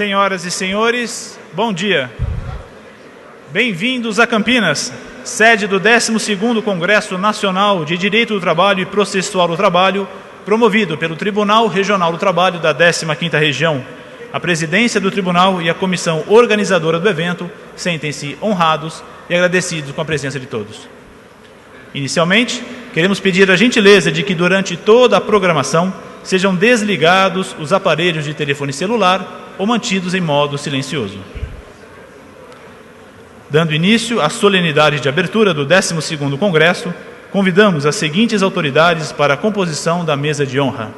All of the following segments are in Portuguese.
Senhoras e senhores, bom dia. Bem-vindos a Campinas, sede do 12º Congresso Nacional de Direito do Trabalho e Processual do Trabalho, promovido pelo Tribunal Regional do Trabalho da 15ª Região. A presidência do Tribunal e a comissão organizadora do evento sentem-se honrados e agradecidos com a presença de todos. Inicialmente, queremos pedir a gentileza de que durante toda a programação sejam desligados os aparelhos de telefone celular ou mantidos em modo silencioso. Dando início à solenidade de abertura do 12º Congresso, convidamos as seguintes autoridades para a composição da mesa de honra.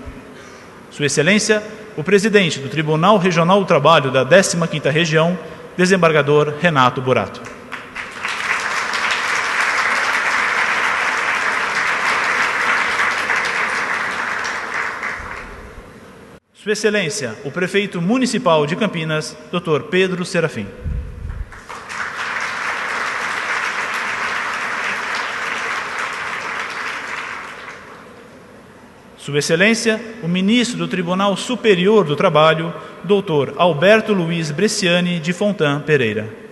Sua Excelência, o presidente do Tribunal Regional do Trabalho da 15ª Região, desembargador Renato Burato. Sua Excelência, o prefeito municipal de Campinas, Dr. Pedro Serafim. Sua Excelência, o ministro do Tribunal Superior do Trabalho, Dr. Alberto Luiz Bresciani de Fontan Pereira.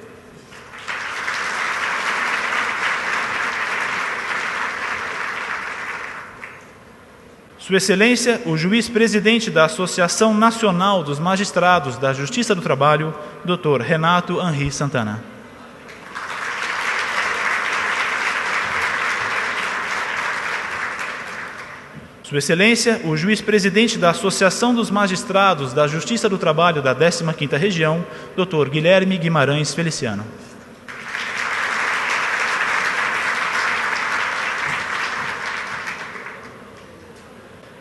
Sua Excelência, o juiz-presidente da Associação Nacional dos Magistrados da Justiça do Trabalho, Dr. Renato Henri Santana. Sua Excelência, o juiz-presidente da Associação dos Magistrados da Justiça do Trabalho da 15ª Região, Dr. Guilherme Guimarães Feliciano.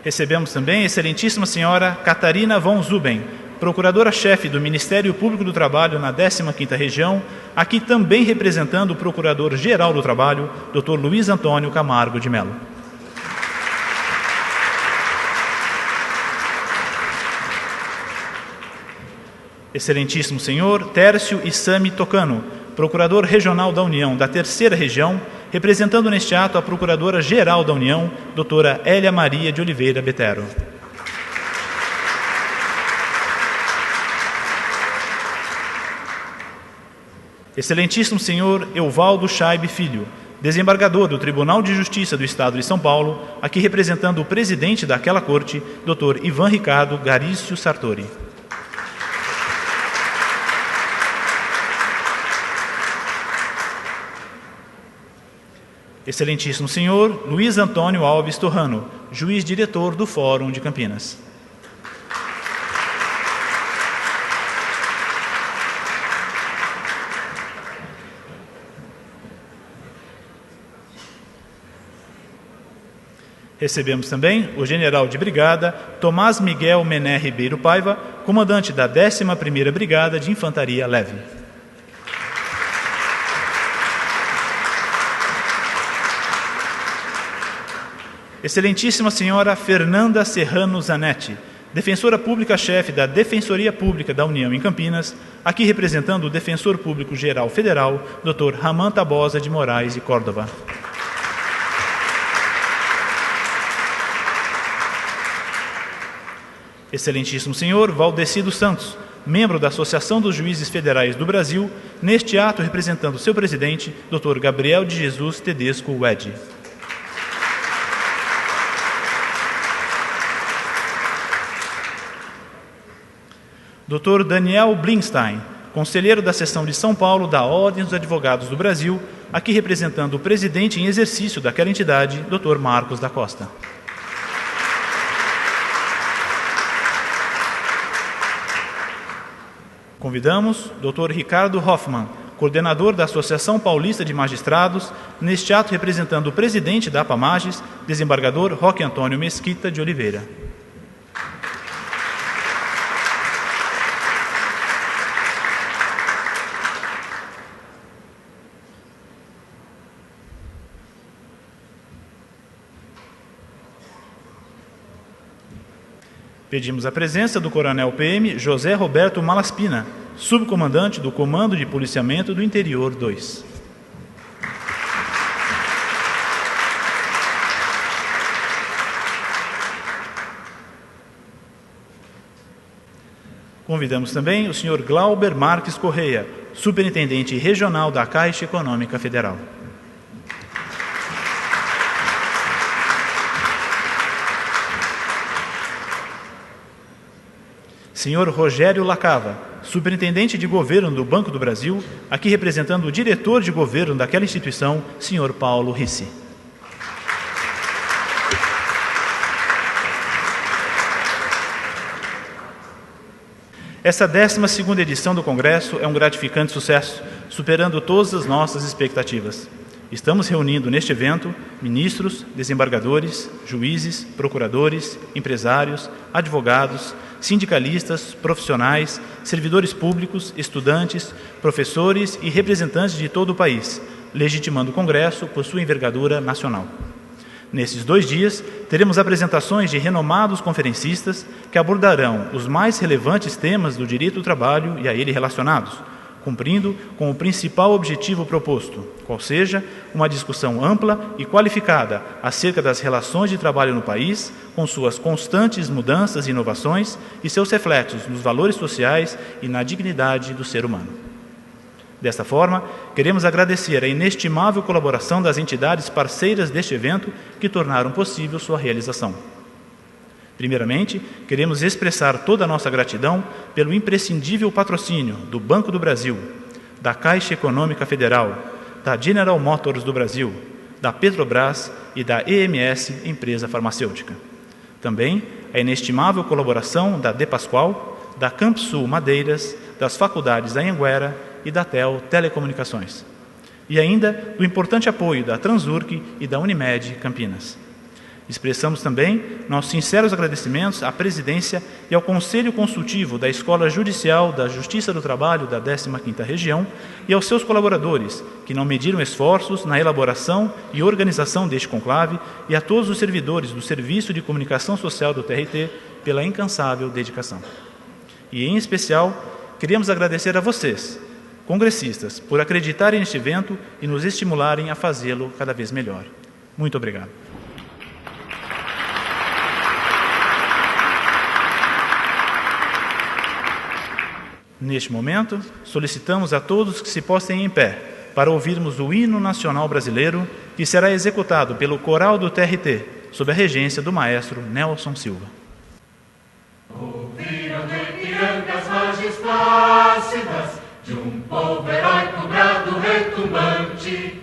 Recebemos também a excelentíssima senhora Catarina von Zuben, procuradora-chefe do Ministério Público do Trabalho na 15ª Região, aqui também representando o Procurador-Geral do Trabalho, Dr. Luiz Antônio Camargo de Mello. Excelentíssimo senhor Tércio Issami Tocano, Procurador Regional da União da 3ª Região, representando neste ato a Procuradora-Geral da União, doutora Hélia Maria de Oliveira Betero. Excelentíssimo senhor Euvaldo Scheibe Filho, desembargador do Tribunal de Justiça do Estado de São Paulo, aqui representando o presidente daquela corte, doutor Ivan Ricardo Garício Sartori. Excelentíssimo senhor Luiz Antônio Alves Torrano, juiz-diretor do Fórum de Campinas. Recebemos também o general de brigada Tomás Miguel Mené Ribeiro Paiva, comandante da 11ª Brigada de Infantaria Leve. Excelentíssima senhora Fernanda Serrano Zanetti, defensora pública-chefe da Defensoria Pública da União em Campinas, aqui representando o Defensor Público Geral Federal, Dr. Ramã Tabosa de Moraes e Córdova. Excelentíssimo senhor Valdeci dos Santos, membro da Associação dos Juízes Federais do Brasil, neste ato representando seu presidente, Dr. Gabriel de Jesus Tedesco Wedge. Dr. Daniel Blinstein, conselheiro da Seção de São Paulo da Ordem dos Advogados do Brasil, aqui representando o presidente em exercício daquela entidade, Dr. Marcos da Costa. Convidamos Dr. Ricardo Hoffmann, coordenador da Associação Paulista de Magistrados, neste ato representando o presidente da APAMAGES, desembargador Roque Antônio Mesquita de Oliveira. Pedimos a presença do coronel PM José Roberto Malaspina, subcomandante do Comando de Policiamento do Interior 2. Convidamos também o senhor Glauber Marques Correia, superintendente regional da Caixa Econômica Federal. Senhor Rogério Lacava, superintendente de governo do Banco do Brasil, aqui representando o diretor de governo daquela instituição, senhor Paulo Rissi. Essa 12ª edição do Congresso é um gratificante sucesso, superando todas as nossas expectativas. Estamos reunindo neste evento ministros, desembargadores, juízes, procuradores, empresários, advogados, sindicalistas, profissionais, servidores públicos, estudantes, professores e representantes de todo o país, legitimando o Congresso por sua envergadura nacional. Nesses 2 dias, teremos apresentações de renomados conferencistas que abordarão os mais relevantes temas do direito do trabalho e a ele relacionados, cumprindo com o principal objetivo proposto, qual seja uma discussão ampla e qualificada acerca das relações de trabalho no país, com suas constantes mudanças e inovações e seus reflexos nos valores sociais e na dignidade do ser humano. Desta forma, queremos agradecer a inestimável colaboração das entidades parceiras deste evento que tornaram possível sua realização. Primeiramente, queremos expressar toda a nossa gratidão pelo imprescindível patrocínio do Banco do Brasil, da Caixa Econômica Federal, da General Motors do Brasil, da Petrobras e da EMS, empresa farmacêutica. Também a inestimável colaboração da De Pascoal, da Campsul Madeiras, das faculdades da Anhanguera e da TEL Telecomunicações. E ainda do importante apoio da Transurc e da Unimed Campinas. Expressamos também nossos sinceros agradecimentos à presidência e ao Conselho Consultivo da Escola Judicial da Justiça do Trabalho da 15ª Região e aos seus colaboradores, que não mediram esforços na elaboração e organização deste conclave, e a todos os servidores do Serviço de Comunicação Social do TRT pela incansável dedicação. E, em especial, queríamos agradecer a vocês, congressistas, por acreditarem neste evento e nos estimularem a fazê-lo cada vez melhor. Muito obrigado. Neste momento, solicitamos a todos que se postem em pé para ouvirmos o Hino Nacional Brasileiro, que será executado pelo Coral do TRT, sob a regência do maestro Nelson Silva. Ouviram de Pirangas margens plácidas, de um povo heróico brado retumbante,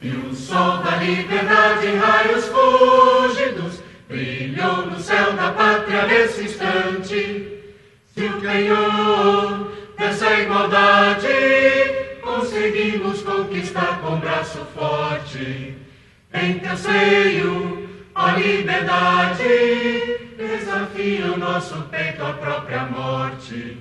e o sol da liberdade em raios fúlgidos brilhou no céu da pátria nesse instante. Se o canhor dessa igualdade conseguimos conquistar com braço forte, em teu seio, ó liberdade, desafia o nosso peito à própria morte.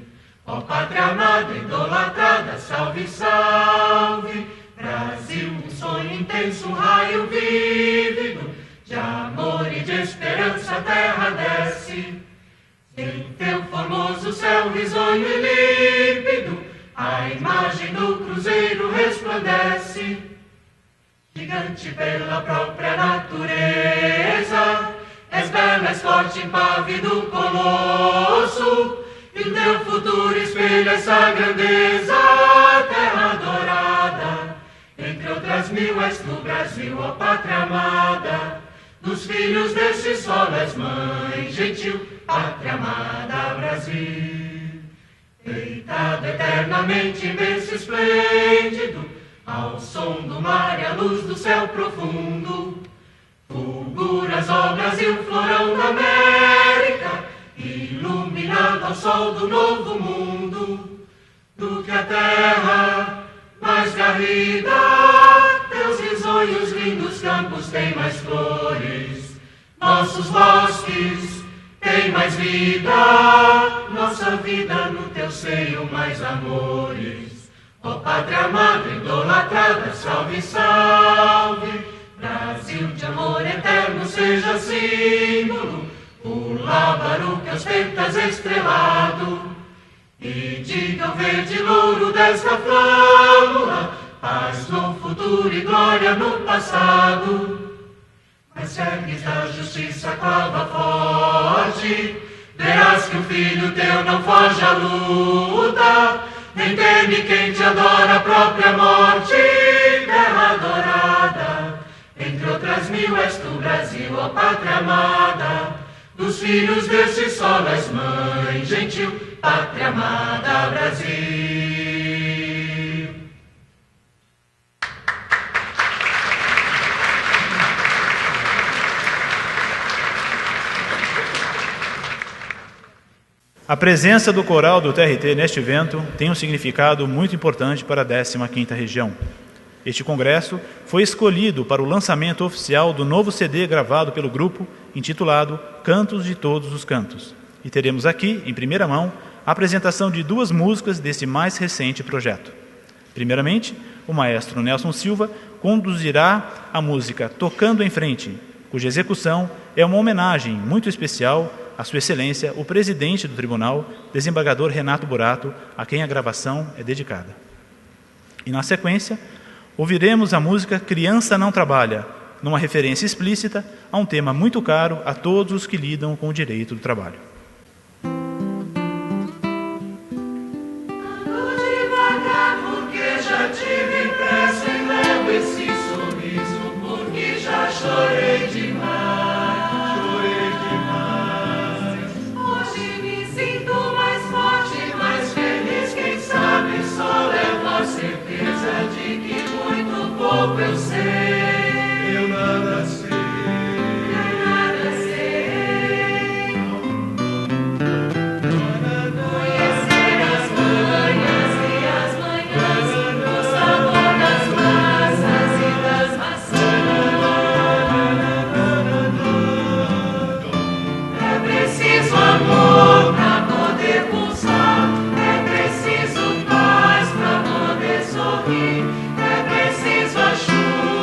Ó pátria amada, idolatrada, salve, salve, Brasil, um sonho intenso, um raio vívido, de amor e de esperança a terra desce. Em teu formoso céu risonho e límpido, a imagem do cruzeiro resplandece. Gigante pela própria natureza, és bela, és forte, impávido colosso, e o teu futuro espelha essa grandeza, terra dourada. Entre outras mil és tu, Brasil, ó pátria amada, dos filhos desse solo és mãe gentil, pátria amada Brasil. Deitado eternamente imenso e esplêndido, ao som do mar e à luz do céu profundo, fulguras, ó Brasil, florão da América, iluminado ao sol do novo mundo. Do que a terra mais garrida, teus risonhos lindos campos têm mais flores, nossos bosques têm mais vida, nossa vida no teu seio mais amores. Ó pátria amada, idolatrada, salve, salve, Brasil de amor eterno seja símbolo, o lábaro que ostentas estrelado, e diga o verde louro desta flâmula, paz no futuro e glória no passado. Mas ergues da justiça a clava forte, verás que o filho teu não foge à luta, nem teme quem te adora a própria morte, terra adorada. Entre outras mil és tu, Brasil, ó pátria amada, dos filhos deste sol és mãe gentil, pátria amada, Brasil. A presença do coral do TRT neste evento tem um significado muito importante para a 15ª região. Este congresso foi escolhido para o lançamento oficial do novo CD gravado pelo grupo, intitulado Cantos de Todos os Cantos. E teremos aqui, em primeira mão, a apresentação de 2 músicas desse mais recente projeto. Primeiramente, o maestro Nelson Silva conduzirá a música Tocando em Frente, cuja execução é uma homenagem muito especial à Sua Excelência, o presidente do Tribunal, desembargador Renato Burato, a quem a gravação é dedicada. E, na sequência, ouviremos a música Criança Não Trabalha, numa referência explícita a um tema muito caro a todos os que lidam com o direito do trabalho. Ando devagar porque já tive pressa e levo esse sorriso porque já chorei demais. Hoje me sinto mais forte, mais feliz, quem sabe só levo a certeza de que muito pouco eu sei. Eu nada sei. Eu nada sei. Conhecer as manhas e as manhãs, o sabor das massas e das maçãs. É preciso amor pra poder pulsar, é preciso paz pra poder sorrir, é preciso a chuva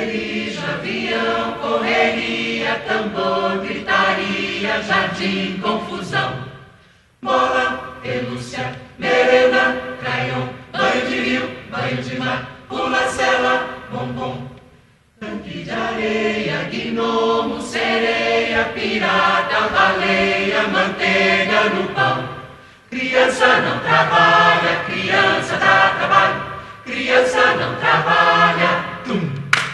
esconderijo, avião, correria, tambor, gritaria, jardim, confusão. Mola, pelúcia, merenda, crayon, banho de rio, banho de mar, pula-cela, bombom. Tanque de areia, gnomo, sereia, pirata, baleia, manteiga no pão. Criança não trabalha, criança dá trabalho. Criança não trabalha, tum,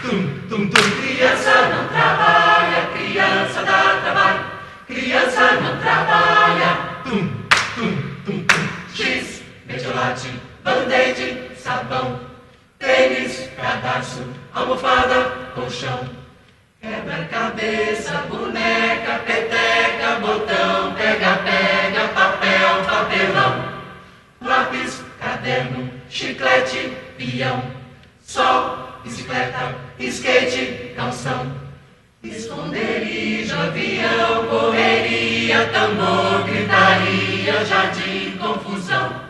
tum, tum, tum. Criança não trabalha, criança dá trabalho. Criança não trabalha, tum, tum, tum, tum. X, metiolate, band-aid, sabão, tênis, cadarço, almofada, colchão. Quebra-cabeça, boneca, peteca, botão, pega-pega, papel, papelão. Lápis, caderno, chiclete, peão, sol, bicicleta, skate, calção. Esconderijo, avião, correria, tambor, gritaria, jardim, confusão.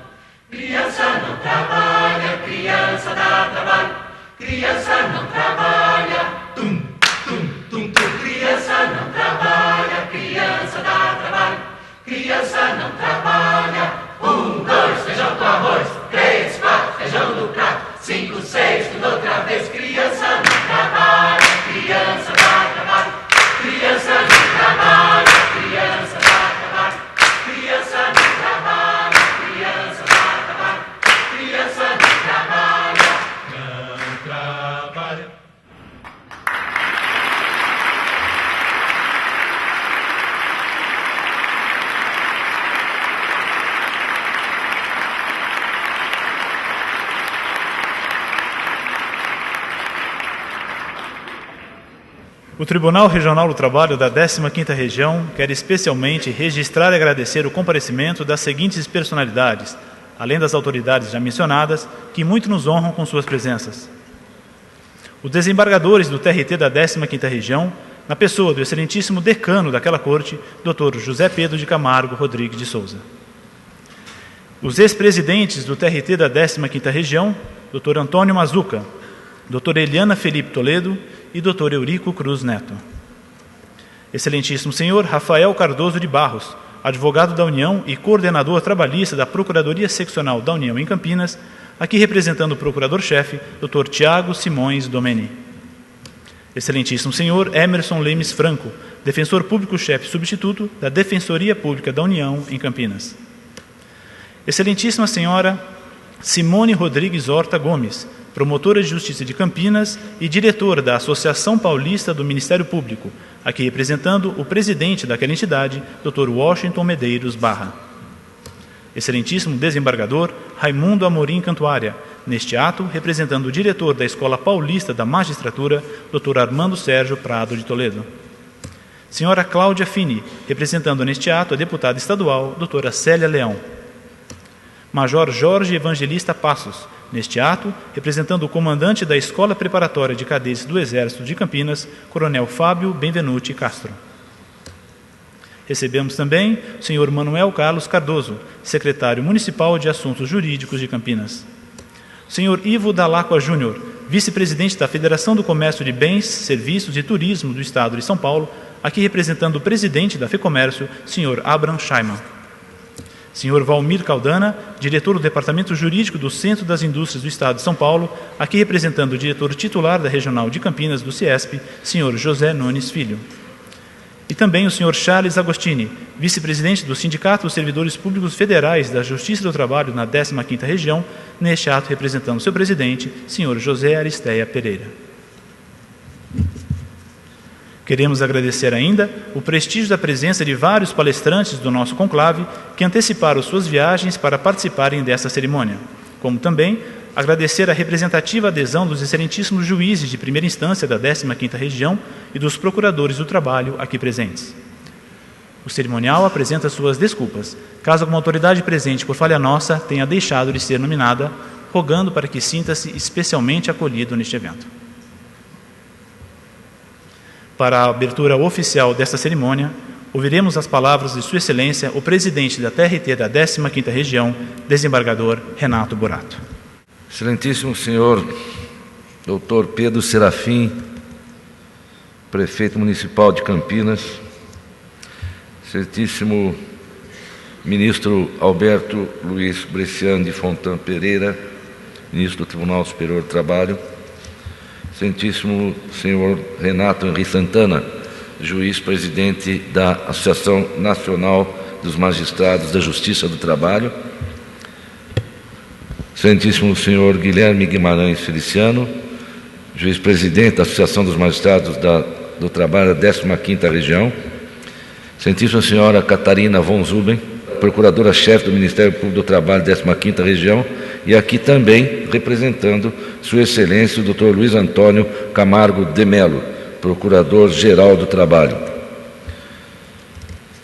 Criança não trabalha, criança dá trabalho. Criança não trabalha, tum, tum, tum, tum. Criança não trabalha, criança dá trabalho. Criança não trabalha. 1, 2, feijão com arroz. 3, 4, feijão no prato. 5, 6, tudo outra vez. Criança não trabalha, criança dá trabalho. Criança não trabalha, criança dá trabalho. Criança não trabalha, criança dá trabalho. Criança não trabalha, não trabalha. O Tribunal Regional do Trabalho da 15ª Região quer especialmente registrar e agradecer o comparecimento das seguintes personalidades, além das autoridades já mencionadas, que muito nos honram com suas presenças. Os desembargadores do TRT da 15ª Região, na pessoa do excelentíssimo decano daquela corte, Dr. José Pedro de Camargo Rodrigues de Souza. Os ex-presidentes do TRT da 15ª Região, Dr. Antônio Mazuca, Dr. Eliana Felipe Toledo e Dr. Eurico Cruz Neto. Excelentíssimo senhor Rafael Cardoso de Barros, advogado da União e coordenador trabalhista da Procuradoria Seccional da União em Campinas, aqui representando o procurador-chefe, Dr. Tiago Simões Domeni. Excelentíssimo senhor Emerson Lemes Franco, defensor público-chefe substituto da Defensoria Pública da União em Campinas. Excelentíssima senhora Simone Rodrigues Horta Gomes, promotora de Justiça de Campinas e diretora da Associação Paulista do Ministério Público, aqui representando o presidente daquela entidade, Dr. Washington Medeiros Barra. Excelentíssimo desembargador Raimundo Amorim Cantuária, neste ato representando o diretor da Escola Paulista da Magistratura, Dr. Armando Sérgio Prado de Toledo. Senhora Cláudia Fini, representando neste ato a deputada estadual, doutora Célia Leão. Major Jorge Evangelista Passos, neste ato, representando o comandante da Escola Preparatória de Cadetes do Exército de Campinas, Coronel Fábio Benvenuti Castro. Recebemos também o senhor Manuel Carlos Cardoso, secretário municipal de Assuntos Jurídicos de Campinas. O senhor Ivo Dalacqua Júnior, vice-presidente da Federação do Comércio de Bens, Serviços e Turismo do Estado de São Paulo, aqui representando o presidente da FEComércio, senhor Abraham Scheiman. Senhor Valmir Caldana, diretor do Departamento Jurídico do Centro das Indústrias do Estado de São Paulo, aqui representando o diretor titular da Regional de Campinas do CIESP, senhor José Nunes Filho. E também o senhor Charles Agostini, vice-presidente do Sindicato dos Servidores Públicos Federais da Justiça do Trabalho na 15ª Região, neste ato representando seu presidente, senhor José Aristeia Pereira. Queremos agradecer ainda o prestígio da presença de vários palestrantes do nosso conclave que anteciparam suas viagens para participarem desta cerimônia, como também agradecer a representativa adesão dos excelentíssimos juízes de primeira instância da 15ª Região e dos procuradores do trabalho aqui presentes. O cerimonial apresenta suas desculpas, caso alguma autoridade presente, por falha nossa, tenha deixado de ser nominada, rogando para que sinta-se especialmente acolhido neste evento. Para a abertura oficial desta cerimônia, ouviremos as palavras de Sua Excelência, o presidente da TRT da 15ª Região, desembargador Renato Borato. Excelentíssimo senhor Dr. Pedro Serafim Prefeito Municipal de Campinas, excelentíssimo Ministro Alberto Luiz Bresciani de Fontan Pereira, Ministro do Tribunal Superior do Trabalho, excelentíssimo senhor Renato Henri Santana, juiz-presidente da Associação Nacional dos Magistrados da Justiça do Trabalho, excelentíssimo senhor Guilherme Guimarães Feliciano, juiz-presidente da Associação dos Magistrados do Trabalho da 15ª Região, excelentíssima senhora Catarina von Zuben, procuradora-chefe do Ministério Público do Trabalho, 15ª Região, e aqui também representando Sua Excelência o Dr. Luiz Antônio Camargo de Melo, Procurador-Geral do Trabalho.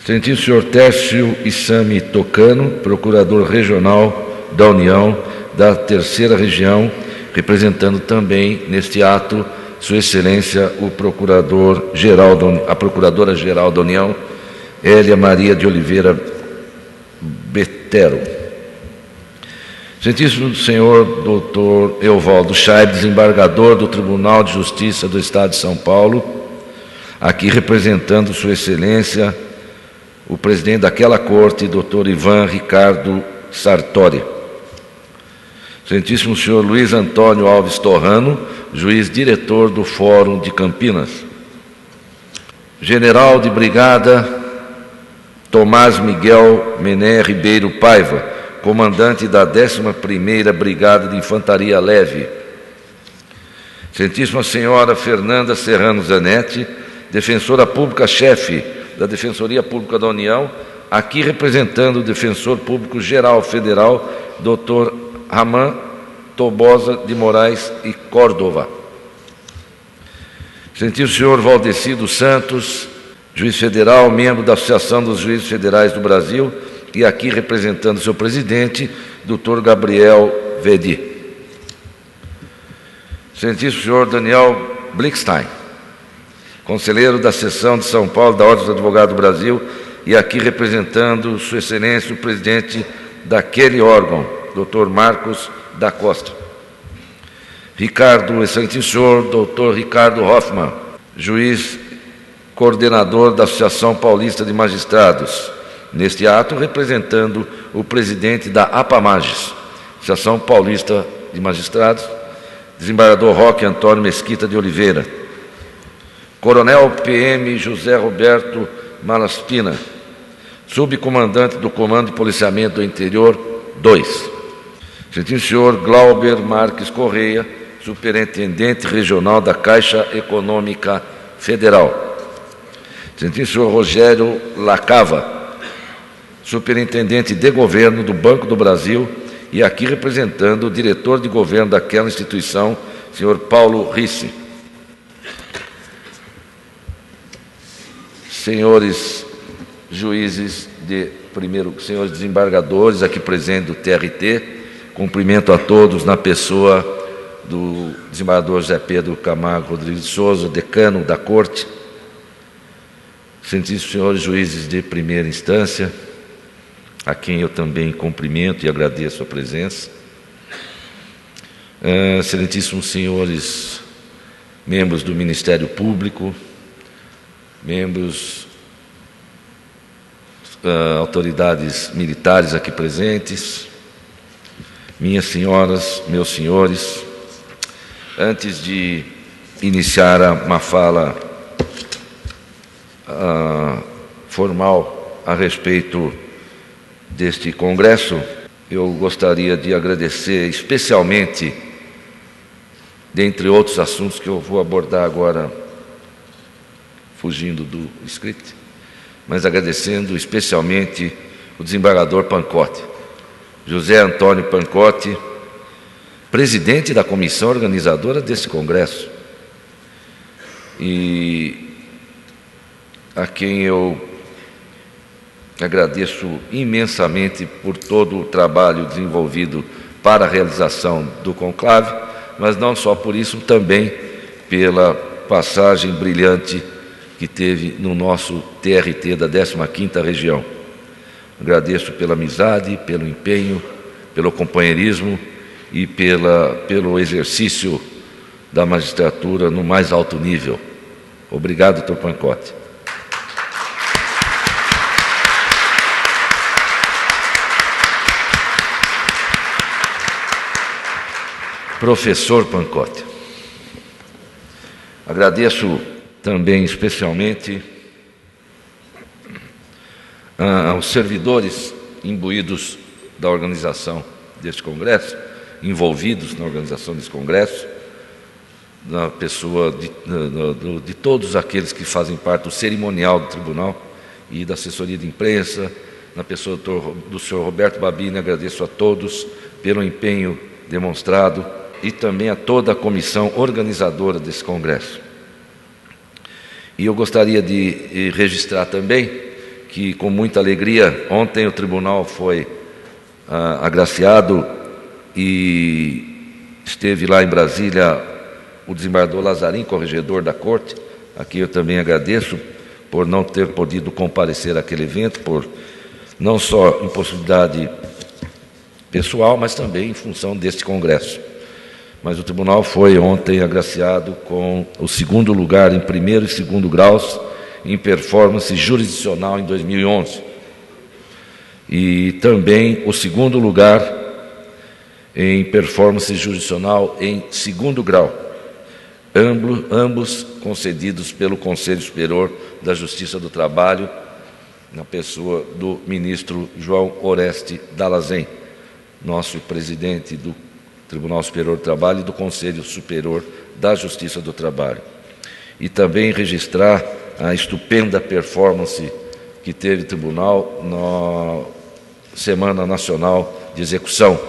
Excelentíssimo senhor Tércio Issami Tocano, Procurador Regional da União da 3ª Região, representando também neste ato Sua Excelência o a Procuradora-Geral da União, Hélia Maria de Oliveira Betero. Excelentíssimo senhor Dr. Eovaldo Scheib, desembargador do Tribunal de Justiça do Estado de São Paulo, aqui representando Sua Excelência o presidente daquela corte, Dr. Ivan Ricardo Sartori. Excelentíssimo senhor Luiz Antônio Alves Torrano, juiz-diretor do Fórum de Campinas. General de Brigada Tomás Miguel Mené Ribeiro Paiva, comandante da 11ª Brigada de Infantaria Leve. Excelentíssima senhora Fernanda Serrano Zanetti, defensora pública-chefe da Defensoria Pública da União, aqui representando o Defensor Público Geral Federal, Dr. Raman Tobosa de Moraes e Córdova. Excelentíssimo senhor Valdeci dos Santos, juiz federal, membro da Associação dos Juízes Federais do Brasil, e aqui representando o seu presidente, Dr. Gabriel Vedi. Excelentíssimo senhor Daniel Blickstein, conselheiro da Seção de São Paulo da Ordem dos Advogados do Brasil, e aqui representando Sua Excelência o presidente daquele órgão, Dr. Marcos da Costa. Excelentíssimo senhor Dr. Ricardo Hoffmann, juiz coordenador da Associação Paulista de Magistrados, neste ato representando o presidente da APAMAGES, Associação Paulista de Magistrados, desembargador Roque Antônio Mesquita de Oliveira. Coronel PM José Roberto Malaspina, subcomandante do Comando de Policiamento do Interior 2. Excelentíssimo senhor Glauber Marques Correia, superintendente regional da Caixa Econômica Federal. Excelentíssimo senhor Rogério Lacava, superintendente de governo do Banco do Brasil, e aqui representando o diretor de governo daquela instituição, senhor Paulo Risse. Senhores juízes senhores desembargadores aqui presentes do TRT, cumprimento a todos na pessoa do desembargador José Pedro Camargo Rodrigues de Souza, decano da Corte, excelentíssimos senhores juízes de primeira instância, a quem eu também cumprimento e agradeço a presença, excelentíssimos senhores membros do Ministério Público, membros, autoridades militares aqui presentes, minhas senhoras, meus senhores, antes de iniciar uma fala formal a respeito deste congresso, eu gostaria de agradecer especialmente, dentre outros assuntos que eu vou abordar agora, fugindo do script, mas agradecendo especialmente o desembargador Pancotti, José Antônio Pancotti, presidente da comissão organizadora desse congresso, e a quem eu agradeço imensamente por todo o trabalho desenvolvido para a realização do conclave, mas não só por isso, também pela passagem brilhante que teve no nosso TRT da 15ª Região. Agradeço pela amizade, pelo empenho, pelo companheirismo e pelo exercício da magistratura no mais alto nível. Obrigado, doutor Pancotti. Professor Pancotti. Agradeço também especialmente aos servidores imbuídos da organização deste congresso, envolvidos na organização desse congresso, na pessoa de todos aqueles que fazem parte do cerimonial do tribunal e da assessoria de imprensa, na pessoa do senhor Roberto Babini. Agradeço a todos pelo empenho demonstrado e também a toda a comissão organizadora desse congresso. E eu gostaria de registrar também que, com muita alegria, ontem o tribunal foi agraciado e esteve lá em Brasília o desembargador Lazarim, corregedor da Corte, a quem eu também agradeço por não ter podido comparecer àquele evento, por não só impossibilidade pessoal, mas também em função deste congresso. Mas o tribunal foi ontem agraciado com o segundo lugar em primeiro e segundo graus em performance jurisdicional em 2011. E também o segundo lugar em performance jurisdicional em segundo grau, ambos concedidos pelo Conselho Superior da Justiça do Trabalho, na pessoa do ministro João Oreste Dallazen, nosso presidente do Tribunal Superior do Trabalho e do Conselho Superior da Justiça do Trabalho. E também registrar a estupenda performance que teve o tribunal na Semana Nacional de Execução,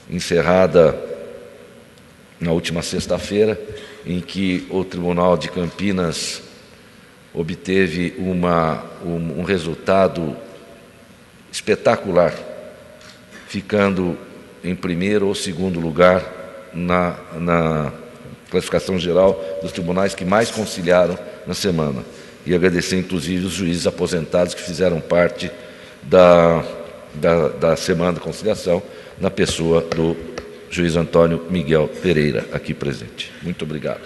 encerrada na última sexta-feira, em que o Tribunal de Campinas obteve um resultado espetacular, ficando em primeiro ou segundo lugar na classificação geral dos tribunais que mais conciliaram na semana. E agradecer, inclusive, os juízes aposentados que fizeram parte da Semana da Conciliação, na pessoa do juiz Antônio Miguel Pereira, aqui presente. Muito obrigado.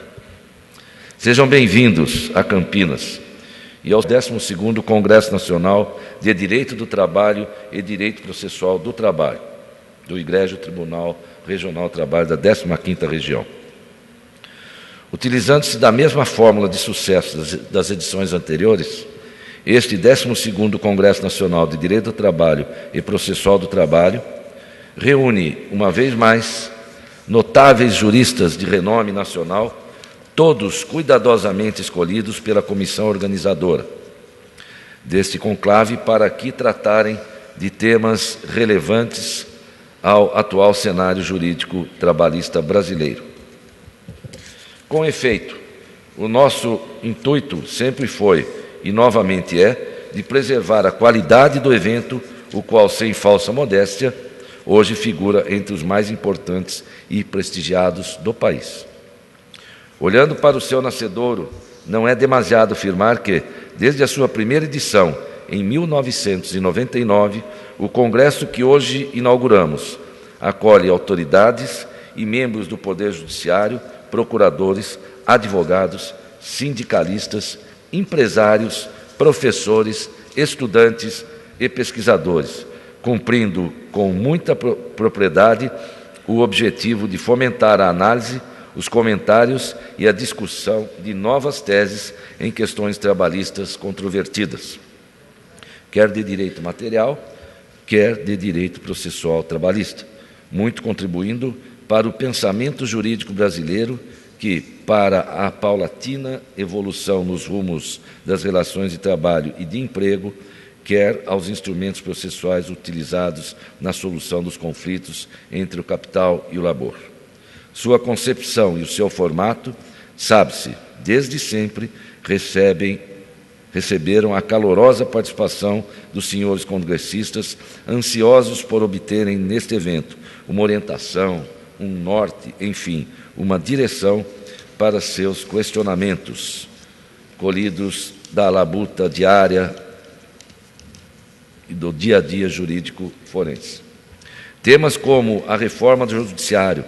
Sejam bem-vindos a Campinas e ao 12º Congresso Nacional de Direito do Trabalho e Direito Processual do Trabalho, do Egrégio Tribunal Regional do Trabalho da 15ª Região. Utilizando-se da mesma fórmula de sucesso das edições anteriores, este 12º Congresso Nacional de Direito do Trabalho e Processual do Trabalho reúne, uma vez mais, notáveis juristas de renome nacional, todos cuidadosamente escolhidos pela comissão organizadora deste conclave para aqui tratarem de temas relevantes ao atual cenário jurídico trabalhista brasileiro. Com efeito, o nosso intuito sempre foi, e novamente é, de preservar a qualidade do evento, o qual, sem falsa modéstia, hoje figura entre os mais importantes e prestigiados do país. Olhando para o seu nascedouro, não é demasiado afirmar que, desde a sua primeira edição, em 1999, o congresso que hoje inauguramos acolhe autoridades e membros do Poder Judiciário, procuradores, advogados, sindicalistas, empresários, professores, estudantes e pesquisadores, cumprindo com muita propriedade o objetivo de fomentar a análise, os comentários e a discussão de novas teses em questões trabalhistas controvertidas, quer de direito material, quer de direito processual trabalhista, muito contribuindo para o pensamento jurídico brasileiro que, para a paulatina evolução nos rumos das relações de trabalho e de emprego, quer aos instrumentos processuais utilizados na solução dos conflitos entre o capital e o labor. Sua concepção e o seu formato, sabe-se, desde sempre, receberam a calorosa participação dos senhores congressistas, ansiosos por obterem neste evento uma orientação, um norte, enfim, uma direção para seus questionamentos, colhidos da labuta diária e do dia a dia jurídico forense. Temas como a reforma do judiciário,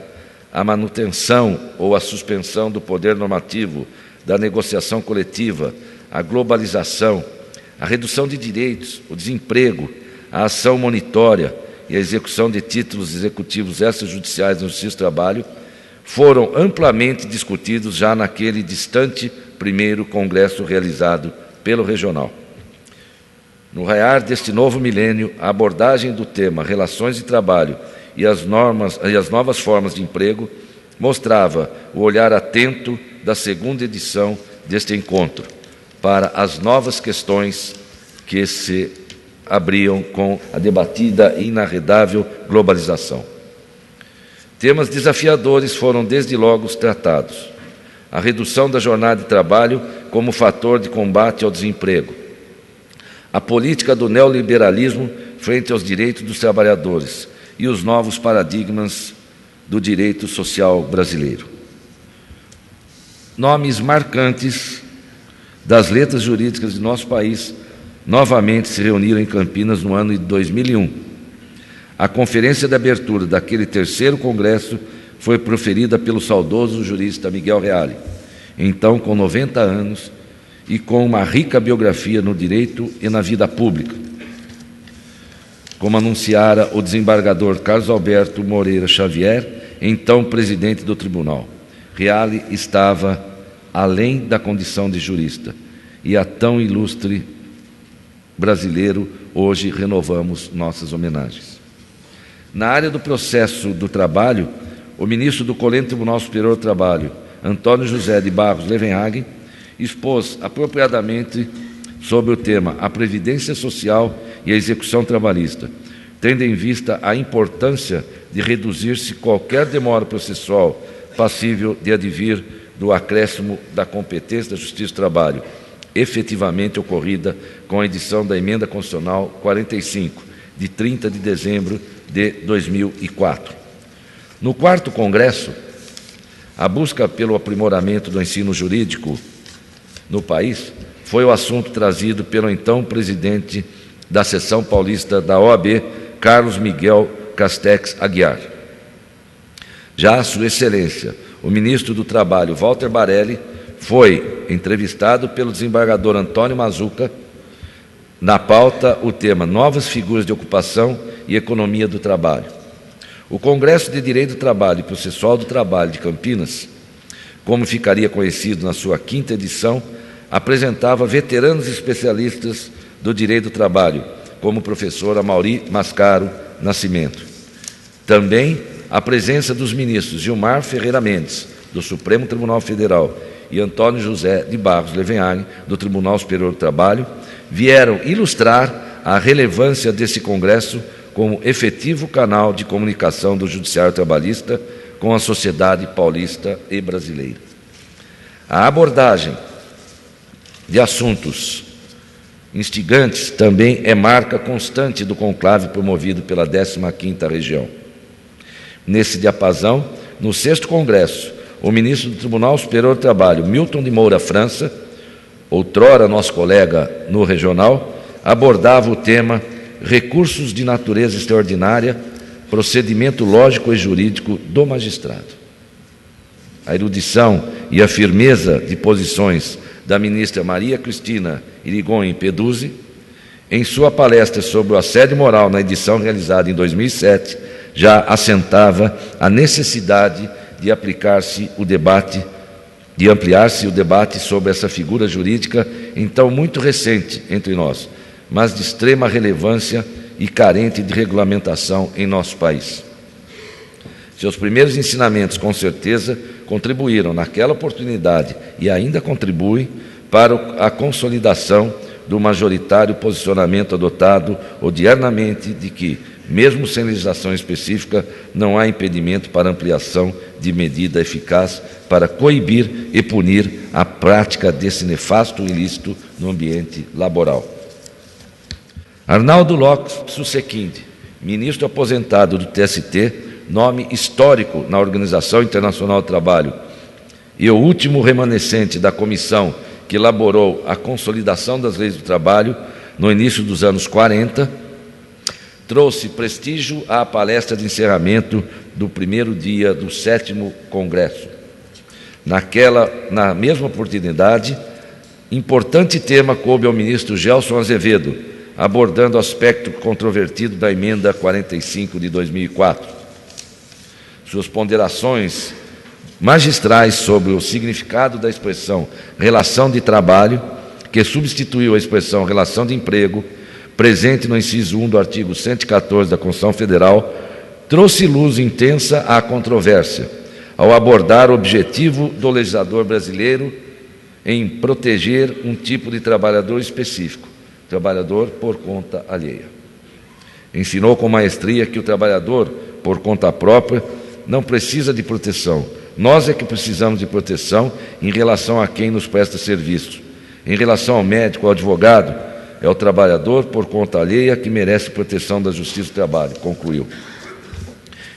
a manutenção ou a suspensão do poder normativo da negociação coletiva, a globalização, a redução de direitos, o desemprego, a ação monitória e a execução de títulos executivos extrajudiciais no Justiça do Trabalho foram amplamente discutidos já naquele distante primeiro congresso realizado pelo Regional. No raiar deste novo milênio, a abordagem do tema Relações de Trabalho e as novas formas de emprego mostrava o olhar atento da segunda edição deste encontro para as novas questões que se abriam com a debatida e inarredável globalização. Temas desafiadores foram desde logo tratados: a redução da jornada de trabalho como fator de combate ao desemprego, a política do neoliberalismo frente aos direitos dos trabalhadores e os novos paradigmas do direito social brasileiro. Nomes marcantes das letras jurídicas de nosso país novamente se reuniram em Campinas no ano de 2001. A conferência de abertura daquele terceiro congresso foi proferida pelo saudoso jurista Miguel Reale, então com 90 anos e com uma rica biografia no direito e na vida pública. Como anunciara o desembargador Carlos Alberto Moreira Xavier, então presidente do tribunal, Reale estava além da condição de jurista, e a tão ilustre brasileiro hoje renovamos nossas homenagens. Na área do processo do trabalho, o ministro do Colégio Tribunal Superior do Trabalho, Antônio José de Barros Levenhagen, expôs apropriadamente sobre o tema a Previdência Social e a Execução Trabalhista, tendo em vista a importância de reduzir-se qualquer demora processual passível de advir do acréscimo da competência da Justiça do Trabalho, efetivamente ocorrida com a edição da Emenda Constitucional 45, de 30 de dezembro de 2004. No quarto congresso, a busca pelo aprimoramento do ensino jurídico no país foi o assunto trazido pelo então presidente da Seção Paulista da OAB, Carlos Miguel Castex Aguiar. Já Sua Excelência, o ministro do Trabalho, Walter Barelli, foi entrevistado pelo desembargador Antônio Mazuca. Na pauta, o tema Novas Figuras de Ocupação e Economia do Trabalho. O Congresso de Direito do Trabalho e Processual do Trabalho de Campinas, como ficaria conhecido na sua quinta edição, apresentava veteranos especialistas do direito do trabalho, como o professor Amaury Mascaro Nascimento. Também a presença dos ministros Gilmar Ferreira Mendes, do Supremo Tribunal Federal, e Antônio José de Barros Levenhagen, do Tribunal Superior do Trabalho, vieram ilustrar a relevância desse congresso como efetivo canal de comunicação do Judiciário Trabalhista com a sociedade paulista e brasileira. A abordagem de assuntos instigantes também é marca constante do conclave promovido pela 15ª Região. Nesse diapasão, no 6º Congresso, o ministro do Tribunal Superior do Trabalho, Milton de Moura França, outrora nosso colega no Regional, abordava o tema Recursos de Natureza Extraordinária, Procedimento Lógico e Jurídico do Magistrado. A erudição e a firmeza de posições da ministra Maria Cristina Irigoyen Peduzzi, em sua palestra sobre o assédio moral na edição realizada em 2007, já assentava a necessidade de ampliar-se o debate sobre essa figura jurídica, então muito recente entre nós, mas de extrema relevância e carente de regulamentação em nosso país. Seus primeiros ensinamentos, com certeza, contribuíram naquela oportunidade e ainda contribuem para a consolidação do majoritário posicionamento adotado odiernamente de que, mesmo sem legislação específica, não há impedimento para ampliação de medida eficaz para coibir e punir a prática desse nefasto ilícito no ambiente laboral. Arnaldo Lopes Susequinde, ministro aposentado do TST, nome histórico na Organização Internacional do Trabalho, e o último remanescente da comissão que elaborou a consolidação das leis do trabalho no início dos anos 40, trouxe prestígio à palestra de encerramento do primeiro dia do 7º Congresso. Na mesma oportunidade, importante tema coube ao ministro Gelson Azevedo, abordando o aspecto controvertido da emenda 45 de 2004. Suas ponderações magistrais sobre o significado da expressão relação de trabalho, que substituiu a expressão relação de emprego, presente no inciso 1 do artigo 114 da Constituição Federal, trouxe luz intensa à controvérsia, ao abordar o objetivo do legislador brasileiro em proteger um tipo de trabalhador específico, trabalhador por conta alheia. Ensinou com maestria que o trabalhador por conta própria não precisa de proteção. Nós é que precisamos de proteção em relação a quem nos presta serviço. Em relação ao médico, ao advogado, é o trabalhador por conta alheia que merece proteção da Justiça do Trabalho, concluiu.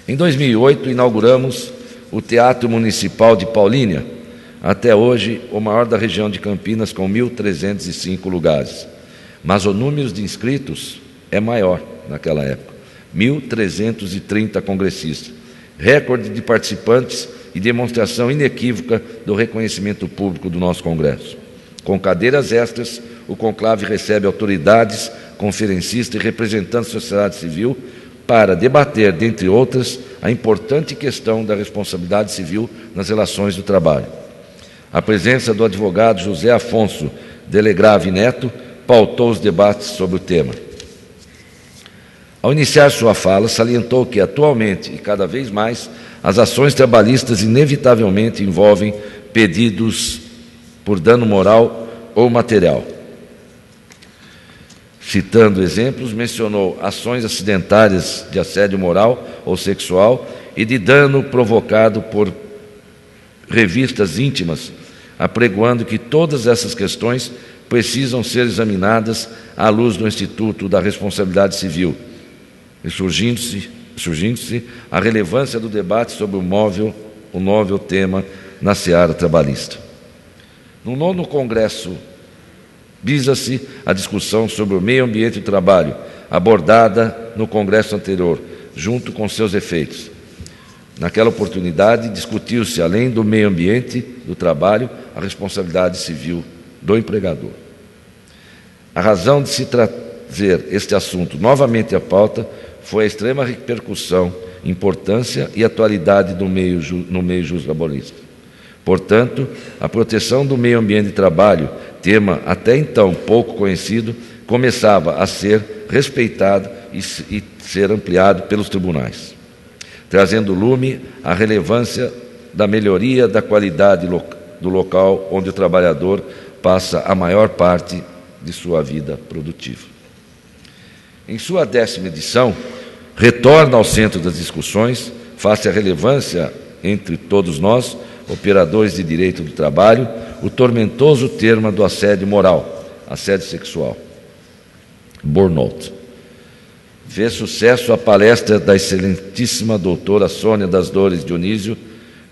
Em 2008, inauguramos o Teatro Municipal de Paulínia, até hoje o maior da região de Campinas, com 1.305 lugares. Mas o número de inscritos é maior naquela época, 1.330 congressistas. Recorde de participantes e demonstração inequívoca do reconhecimento público do nosso Congresso. Com cadeiras extras, o conclave recebe autoridades, conferencistas e representantes da sociedade civil para debater, dentre outras, a importante questão da responsabilidade civil nas relações do trabalho. A presença do advogado José Afonso Delegrave Neto pautou os debates sobre o tema. Ao iniciar sua fala, salientou que, atualmente e cada vez mais, as ações trabalhistas inevitavelmente envolvem pedidos por dano moral ou material. Citando exemplos, mencionou ações acidentárias de assédio moral ou sexual e de dano provocado por revistas íntimas, apregoando que todas essas questões precisam ser examinadas à luz do Instituto da Responsabilidade Civil, e surgindo-se a relevância do debate sobre o novel tema na seara trabalhista. No 9º Congresso, visa-se a discussão sobre o meio ambiente e o trabalho, abordada no Congresso anterior, junto com seus efeitos. Naquela oportunidade, discutiu-se, além do meio ambiente do trabalho, a responsabilidade civil do empregador. A razão de se trazer este assunto novamente à pauta foi a extrema repercussão, importância e atualidade no meio juslaborista. Portanto, a proteção do meio ambiente de trabalho, tema até então pouco conhecido, começava a ser respeitado e ser ampliado pelos tribunais, trazendo lume à relevância da melhoria da qualidade do local onde o trabalhador passa a maior parte de sua vida produtiva. Em sua 10ª edição, retorna ao centro das discussões, face à relevância entre todos nós, operadores de direito do trabalho, o tormentoso tema do assédio moral, assédio sexual, burnout. Fez sucesso a palestra da excelentíssima doutora Sônia das Dores Dionísio,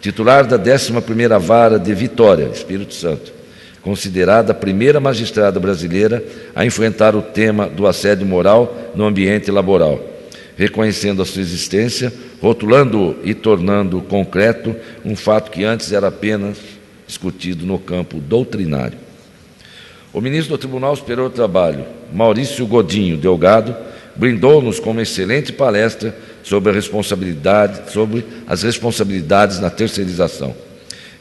titular da 11ª Vara de Vitória, Espírito Santo, considerada a primeira magistrada brasileira a enfrentar o tema do assédio moral no ambiente laboral, reconhecendo a sua existência, rotulando-o e tornando concreto um fato que antes era apenas discutido no campo doutrinário. O ministro do Tribunal Superior do Trabalho, Maurício Godinho Delgado, brindou-nos com uma excelente palestra sobre as responsabilidades na terceirização,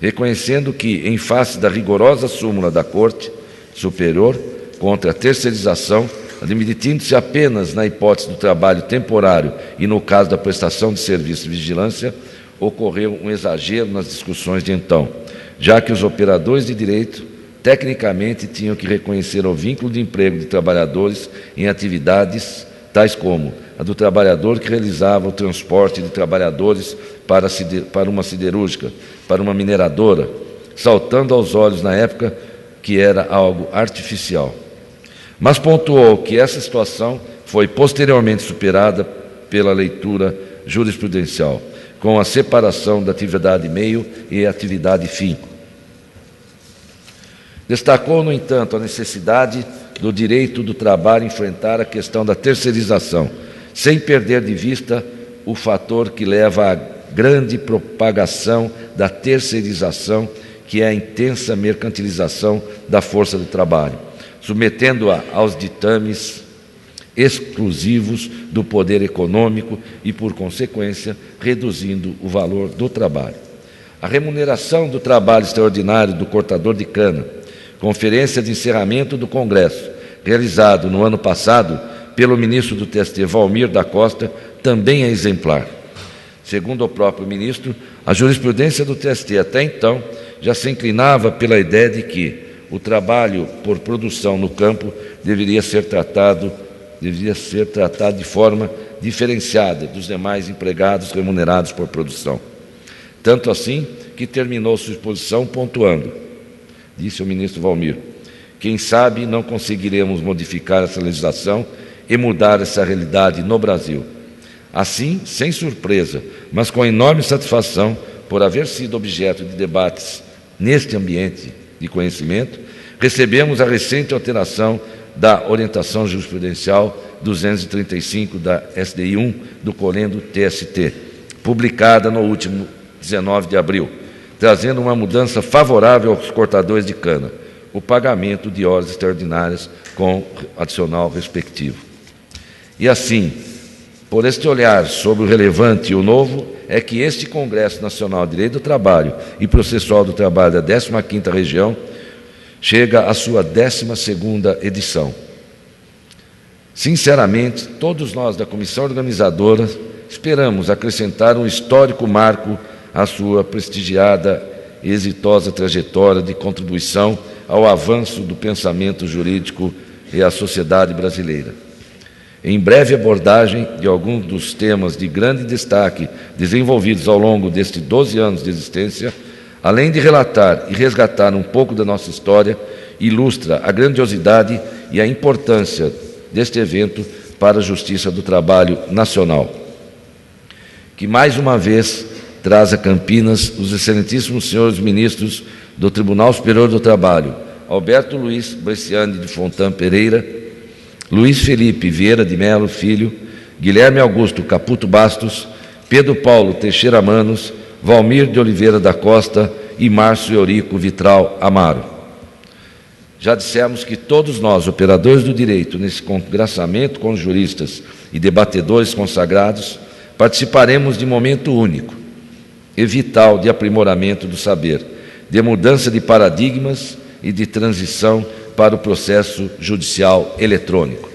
reconhecendo que, em face da rigorosa súmula da Corte Superior contra a terceirização, admitindo-se apenas na hipótese do trabalho temporário e no caso da prestação de serviço de vigilância, ocorreu um exagero nas discussões de então, já que os operadores de direito tecnicamente tinham que reconhecer o vínculo de emprego de trabalhadores em atividades tais como a do trabalhador que realizava o transporte de trabalhadores para uma siderúrgica, para uma mineradora, saltando aos olhos na época que era algo artificial. Mas pontuou que essa situação foi posteriormente superada pela leitura jurisprudencial, com a separação da atividade meio e atividade fim. Destacou, no entanto, a necessidade do direito do trabalho enfrentar a questão da terceirização, sem perder de vista o fator que leva à grande propagação da terceirização que é a intensa mercantilização da força de trabalho, submetendo-a aos ditames exclusivos do poder econômico e, por consequência, reduzindo o valor do trabalho. A remuneração do trabalho extraordinário do cortador de cana, conferência de encerramento do Congresso, realizado no ano passado pelo ministro do TST, Valmir da Costa, também é exemplar. Segundo o próprio ministro, a jurisprudência do TST até então já se inclinava pela ideia de que o trabalho por produção no campo deveria ser tratado de forma diferenciada dos demais empregados remunerados por produção. Tanto assim que terminou sua exposição pontuando, disse o ministro Valmir: quem sabe não conseguiremos modificar essa legislação e mudar essa realidade no Brasil. Assim, sem surpresa, mas com enorme satisfação por haver sido objeto de debates neste ambiente de conhecimento, recebemos a recente alteração da orientação jurisprudencial 235 da SDI 1 do Colendo TST, publicada no último 19 de abril, trazendo uma mudança favorável aos cortadores de cana, o pagamento de horas extraordinárias com adicional respectivo. E assim, por este olhar sobre o relevante e o novo, é que este Congresso Nacional de Direito do Trabalho e Processual do Trabalho da 15ª Região chega à sua 12ª edição. Sinceramente, todos nós da comissão organizadora esperamos acrescentar um histórico marco à sua prestigiada e exitosa trajetória de contribuição ao avanço do pensamento jurídico e à sociedade brasileira. Em breve abordagem de alguns dos temas de grande destaque desenvolvidos ao longo destes 12 anos de existência, além de relatar e resgatar um pouco da nossa história, ilustra a grandiosidade e a importância deste evento para a justiça do trabalho nacional, que mais uma vez traz a Campinas os excelentíssimos senhores ministros do Tribunal Superior do Trabalho, Alberto Luiz Bresciani de Fontan Pereira, Luiz Felipe Vieira de Melo Filho, Guilherme Augusto Caputo Bastos, Pedro Paulo Teixeira Manos, Valmir de Oliveira da Costa e Márcio Eurico Vitral Amaro. Já dissemos que todos nós, operadores do direito, nesse congraçamento com juristas e debatedores consagrados, participaremos de momento único e vital de aprimoramento do saber, de mudança de paradigmas e de transição para o processo judicial eletrônico.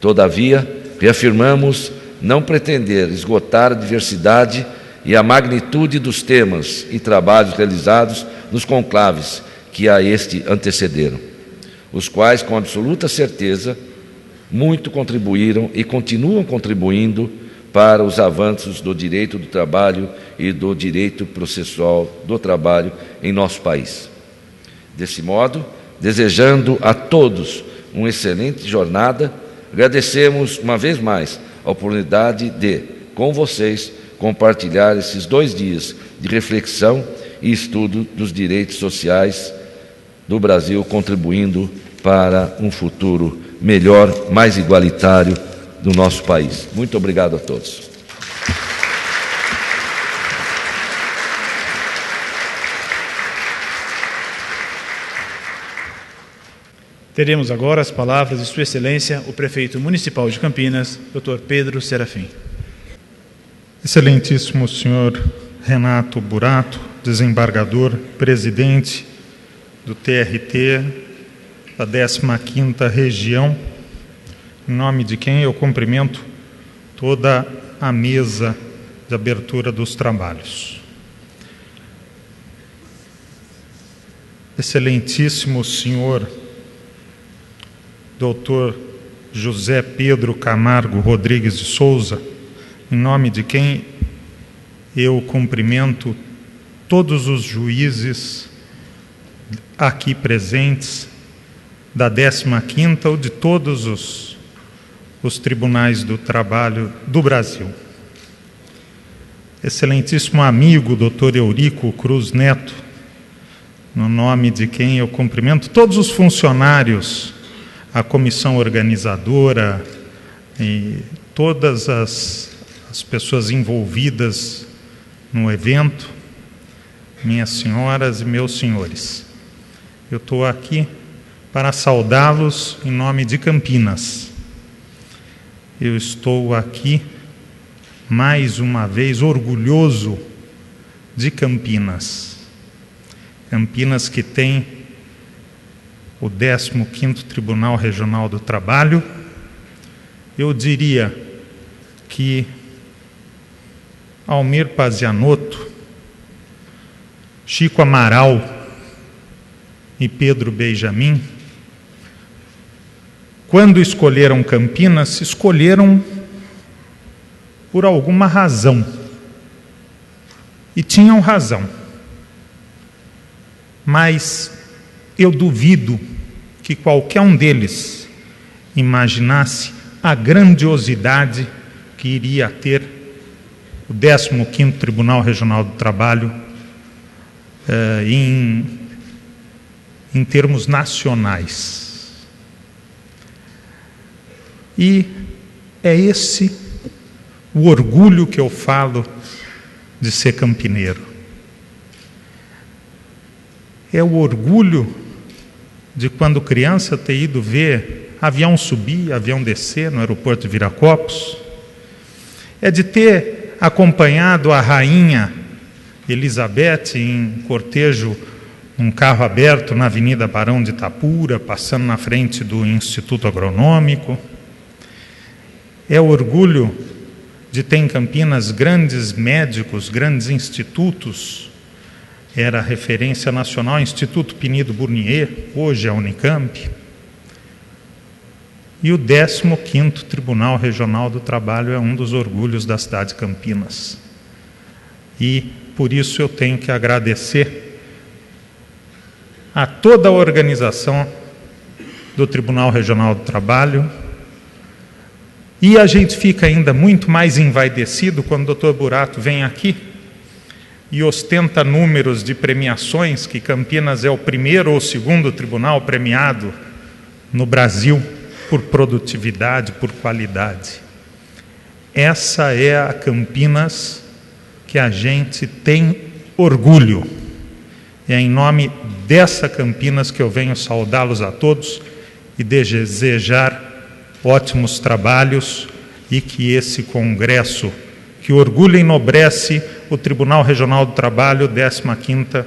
Todavia, reafirmamos não pretender esgotar a diversidade e a magnitude dos temas e trabalhos realizados nos conclaves que a este antecederam, os quais, com absoluta certeza, muito contribuíram e continuam contribuindo para os avanços do direito do trabalho e do direito processual do trabalho em nosso país. Desse modo, desejando a todos uma excelente jornada, agradecemos uma vez mais a oportunidade de, com vocês, compartilhar esses 2 dias de reflexão e estudo dos direitos sociais do Brasil, contribuindo para um futuro melhor, mais igualitário do nosso país. Muito obrigado a todos. Teremos agora as palavras de Sua Excelência, o Prefeito Municipal de Campinas, Dr. Pedro Serafim. Excelentíssimo senhor Renato Burato, desembargador, presidente do TRT da 15ª Região, em nome de quem eu cumprimento toda a mesa de abertura dos trabalhos. Excelentíssimo senhor Dr. José Pedro Camargo Rodrigues de Souza, em nome de quem eu cumprimento todos os juízes aqui presentes da 15ª ou de todos os tribunais do trabalho do Brasil. Excelentíssimo amigo Dr. Eurico Cruz Neto, no nome de quem eu cumprimento todos os funcionários, a comissão organizadora e todas as pessoas envolvidas no evento, minhas senhoras e meus senhores, eu estou aqui para saudá-los em nome de Campinas. Eu estou aqui, mais uma vez, orgulhoso de Campinas. Campinas que tem o 15º Tribunal Regional do Trabalho. Eu diria que Almir Pazianotto, Chico Amaral e Pedro Benjamin, quando escolheram Campinas, escolheram por alguma razão. E tinham razão. Mas eu duvido que qualquer um deles imaginasse a grandiosidade que iria ter o 15º Tribunal Regional do Trabalho em termos nacionais. E é esse o orgulho que eu falo de ser campineiro. É o orgulho de, quando criança, ter ido ver avião subir, avião descer no aeroporto de Viracopos. É de ter acompanhado a rainha Elizabeth em cortejo, um carro aberto na Avenida Barão de Itapura, passando na frente do Instituto Agronômico. É o orgulho de ter em Campinas grandes médicos, grandes institutos. Era referência nacional, Instituto Pinido Burnier, hoje é a Unicamp. E o 15º Tribunal Regional do Trabalho é um dos orgulhos da cidade de Campinas. E, por isso, eu tenho que agradecer a toda a organização do Tribunal Regional do Trabalho. E a gente fica ainda muito mais envaidecido quando o doutor Burato vem aqui e ostenta números de premiações, que Campinas é o primeiro ou segundo tribunal premiado no Brasil por produtividade, por qualidade. Essa é a Campinas que a gente tem orgulho. É em nome dessa Campinas que eu venho saudá-los a todos e desejar ótimos trabalhos, e que esse congresso, que orgulha e enobrece o Tribunal Regional do Trabalho, 15ª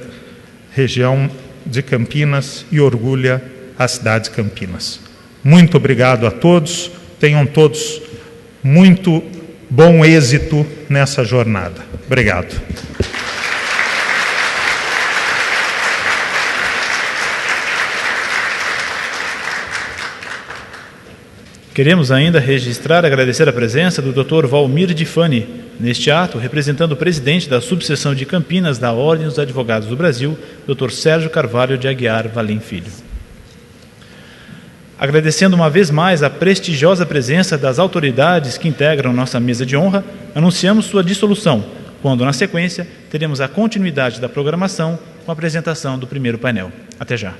Região de Campinas, e orgulha a cidade de Campinas. Muito obrigado a todos, tenham todos muito bom êxito nessa jornada. Obrigado. Queremos ainda registrar e agradecer a presença do Dr. Valmir de Fani, neste ato, representando o presidente da subseção de Campinas da Ordem dos Advogados do Brasil, Dr. Sérgio Carvalho de Aguiar Valim Filho. Agradecendo uma vez mais a prestigiosa presença das autoridades que integram nossa mesa de honra, anunciamos sua dissolução, quando, na sequência, teremos a continuidade da programação com a apresentação do primeiro painel. Até já.